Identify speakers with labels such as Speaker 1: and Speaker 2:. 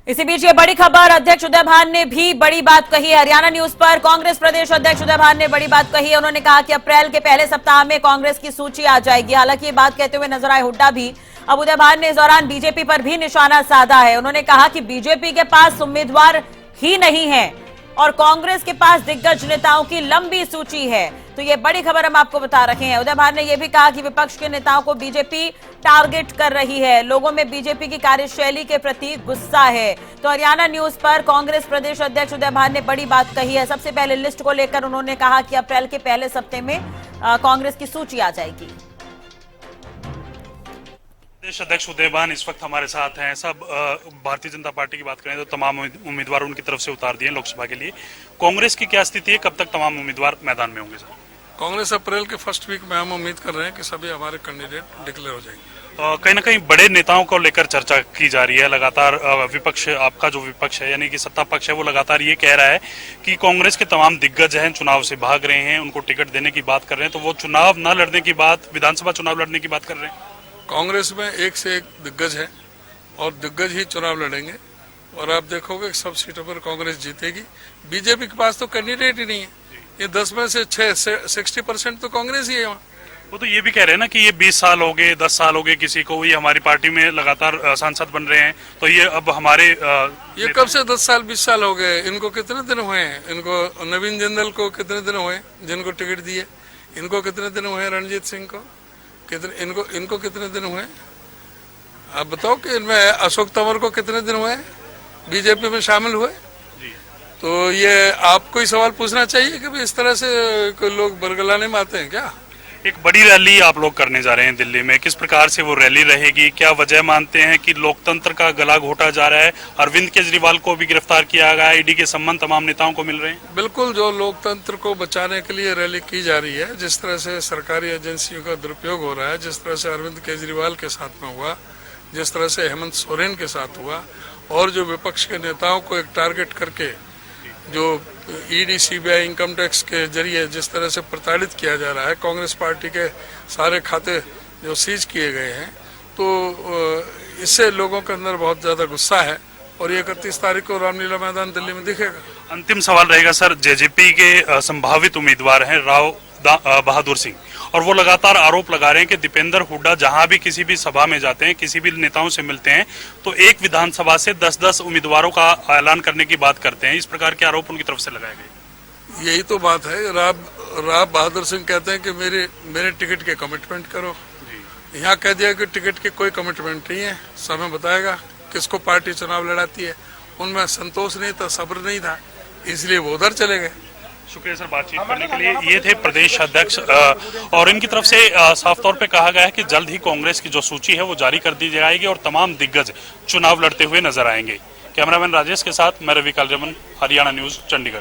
Speaker 1: इसी बीच ये बड़ी खबर, अध्यक्ष उदय भान ने भी बड़ी बात कही है। हरियाणा न्यूज पर कांग्रेस प्रदेश अध्यक्ष उदय भान ने बड़ी बात कही है। उन्होंने कहा कि अप्रैल के पहले सप्ताह में कांग्रेस की सूची आ जाएगी। हालांकि ये बात कहते हुए नजर आए हुड्डा भी। अब उदय भान ने इस दौरान बीजेपी पर भी निशाना साधा है। उन्होंने कहा कि बीजेपी के पास उम्मीदवार ही नहीं है और कांग्रेस के पास दिग्गज नेताओं की लंबी सूची है। तो ये बड़ी खबर हम आपको बता रहे हैं। उदय भान ने यह भी कहा कि विपक्ष के नेताओं को बीजेपी टारगेट कर रही है। लोगों में बीजेपी की कार्यशैली के प्रति गुस्सा है। तो हरियाणा न्यूज पर कांग्रेस प्रदेश अध्यक्ष उदय भान ने बड़ी बात कही है। सबसे पहले लिस्ट को लेकर उन्होंने कहा कि अप्रैल के पहले सप्ताह में कांग्रेस की सूची आ जाएगी।
Speaker 2: प्रदेश अध्यक्ष उदय भान इस वक्त हमारे साथ हैं। सब भारतीय जनता पार्टी की बात करें तो तमाम उम्मीदवार उनकी तरफ से उतार दिए लोकसभा के लिए। कांग्रेस की क्या स्थिति है, कब तक तमाम उम्मीदवार मैदान में होंगे? सर,
Speaker 3: कांग्रेस अप्रैल के फर्स्ट वीक में हम उम्मीद कर रहे हैं कि सभी हमारे कैंडिडेट डिक्लेयर हो जाएंगे।
Speaker 2: कहीं ना कहीं बड़े नेताओं को लेकर चर्चा की जा रही है। लगातार विपक्ष, आपका जो विपक्ष है यानी कि सत्ता पक्ष है, वो लगातार ये कह रहा है कि कांग्रेस के तमाम दिग्गज हैं चुनाव से भाग रहे हैं, उनको टिकट देने की बात कर रहे हैं। तो वो चुनाव न लड़ने की बात, विधानसभा चुनाव लड़ने की बात कर रहे हैं।
Speaker 3: कांग्रेस में एक से एक दिग्गज है और दिग्गज ही चुनाव लड़ेंगे और आप देखोगे सब सीटों पर कांग्रेस जीतेगी। बीजेपी के पास तो कैंडिडेट ही नहीं है। ये 10 में से 60% तो कांग्रेस ही है वहाँ।
Speaker 2: वो तो ये भी कह रहे हैं ना कि ये 20 साल हो गए, 10 साल हो गए किसी को, ये हमारी पार्टी में लगातार सांसद बन रहे हैं। तो ये अब हमारे
Speaker 3: ये कब से 10 साल 20 साल हो गए? इनको कितने दिन हुए हैं? इनको नवीन जिंदल को कितने दिन हुए जिनको टिकट दिए? इनको कितने दिन हुए? रणजीत सिंह को कितने, इनको कितने दिन हुए? आप बताओ कि इनमें अशोक तंवर को कितने दिन हुए बीजेपी में शामिल हुए? तो ये आपको ही सवाल पूछना चाहिए कि इस तरह से लोग बरगलाने में आते हैं क्या?
Speaker 2: एक बड़ी रैली आप लोग करने जा रहे हैं दिल्ली में, किस प्रकार से वो रैली रहेगी? क्या वजह मानते हैं कि लोकतंत्र का गला घोटा जा रहा है? अरविंद केजरीवाल को भी गिरफ्तार किया गया, ईडी के सम्मन तमाम नेताओं को मिल रहे हैं।
Speaker 3: बिल्कुल, जो लोकतंत्र को बचाने के लिए रैली की जा रही है, जिस तरह से सरकारी एजेंसियों का दुरुपयोग हो रहा है, जिस तरह से अरविंद केजरीवाल के साथ में हुआ, जिस तरह से हेमंत सोरेन के साथ हुआ, और जो विपक्ष के नेताओं को एक टारगेट करके जो ईडी सीबीआई इनकम टैक्स के जरिए जिस तरह से प्रताड़ित किया जा रहा है, कांग्रेस पार्टी के सारे खाते जो सीज किए गए हैं, तो इससे लोगों के अंदर बहुत ज्यादा गुस्सा है और ये 31 तारीख को रामलीला मैदान दिल्ली में दिखेगा।
Speaker 2: अंतिम सवाल रहेगा सर, जेजेपी के संभावित उम्मीदवार हैं राव बहादुर सिंह, और वो लगातार आरोप लगा रहे हैं कि दीपेंद्र हुड्डा जहां भी किसी भी सभा में जाते हैं, किसी भी नेताओं से मिलते हैं, तो एक विधानसभा से 10-10 उम्मीदवारों का ऐलान करने की बात करते हैं। इस प्रकार के आरोप उनकी तरफ से लगाए गए।
Speaker 3: यही तो बात है। राव बहादुर सिंह कहते हैं कि मेरे टिकट के कमिटमेंट करो। यहाँ कह दिया कि टिकट के कोई कमिटमेंट नहीं है, समय बताएगा किसको पार्टी चुनाव लड़ाती है। उनमें संतोष नहीं था, सब्र नहीं था, इसलिए वो उधर चले गए।
Speaker 2: शुक्रिया सर बातचीत करने के लिए। ये थे प्रदेश अध्यक्ष, और इनकी तरफ से साफ तौर पे कहा गया है कि जल्द ही कांग्रेस की जो सूची है वो जारी कर दी जाएगी और तमाम दिग्गज चुनाव लड़ते हुए नजर आएंगे। कैमरामैन राजेश के साथ मैं रवि कालजमन, हरियाणा न्यूज, चंडीगढ़।